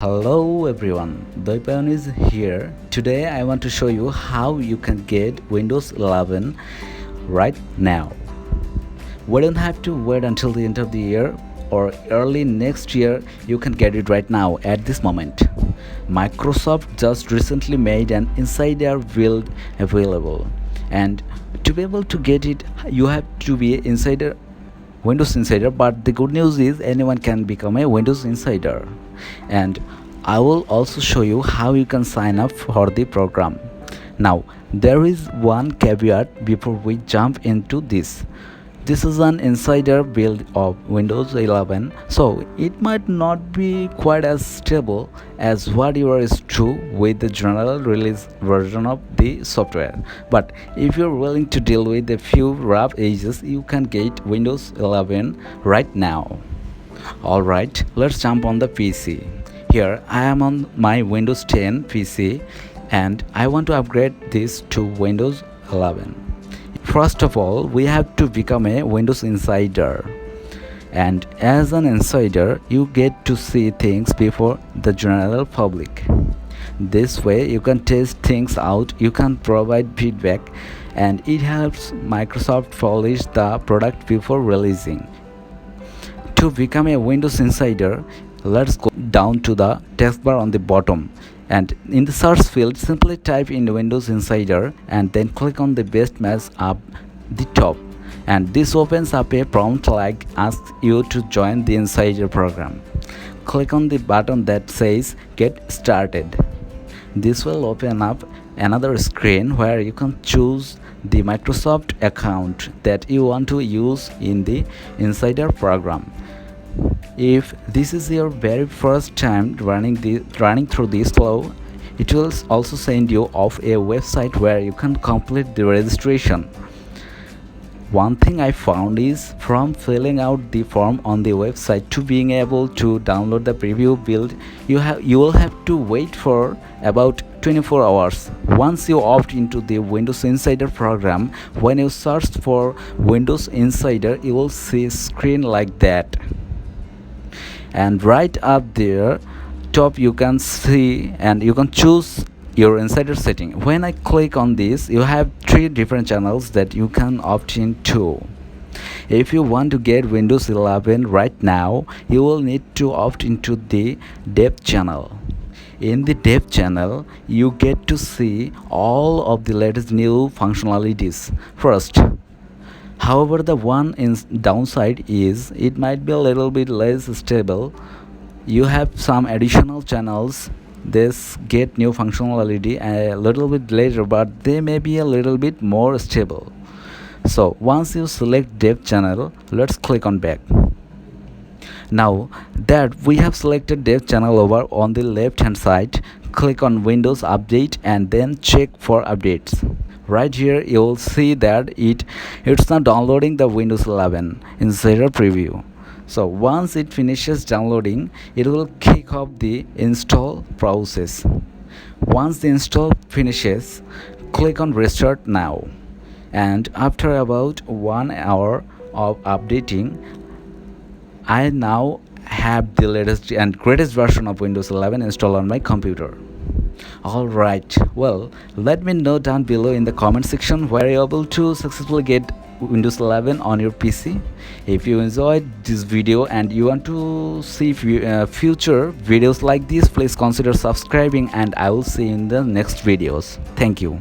Hello everyone, Dwaipyan is here. Today I want to show you how you can get Windows 11 right now. We don't have to wait until the end of the year or early next year. You can get it right now at this moment. Microsoft just recently made an insider build available, and to be able to get it you have to be an insider, Windows Insider. But the good news is anyone can become a Windows Insider, and I will also show you how you can sign up for the program. Now, there is one caveat before we jump into this. This is an insider build of Windows 11, so it might not be quite as stable as whatever is true with the general release version of the software. But if you're willing to deal with a few rough edges, you can get Windows 11 right now. Alright, let's jump on the PC. Here I am on my Windows 10 PC and I want to upgrade this to Windows 11. First of all, we have to become a Windows Insider. And as an insider, you get to see things before the general public. This way, you can test things out, you can provide feedback, and it helps Microsoft polish the product before releasing. To become a Windows Insider, let's go down to the taskbar on the bottom, and in the search field simply type in Windows Insider and then click on the best match up the top, and this opens up a prompt like asks you to join the Insider program. Click on the button that says get started. This will open up another screen where you can choose the Microsoft account that you want to use in the Insider program. If this is your very first time running through this flow, it will also send you off a website where you can complete the registration. One thing I found is from filling out the form on the website to being able to download the preview build, you will have to wait for about 24 hours. Once you opt into the Windows Insider program, when you search for Windows Insider, you will see a screen like that. And right up there top you can see and you can choose your insider setting. When I click on this, you have three different channels that you can opt into. If you want to get Windows 11 right now, you will need to opt into the dev channel. In the dev channel, you get to see all of the latest new functionalities first. However, the one downside is it might be a little bit less stable. You have some additional channels. This get new functionality a little bit later, but they may be a little bit more stable. So once you select dev channel, let's click on back. Now that we have selected dev channel over on the left hand side, click on Windows Update and then check for updates. Right here you will see that it's not downloading the Windows 11 Insider preview. So once it finishes downloading, it will kick off the install process. Once the install finishes, click on restart now, and after about 1 hour of updating, I now have the latest and greatest version of Windows 11 installed on my computer. Alright, well, let me know down below in the comment section where you're able to successfully get Windows 11 on your PC. If you enjoyed this video and you want to see future videos like this, please consider subscribing, and I will see you in the next videos. Thank you.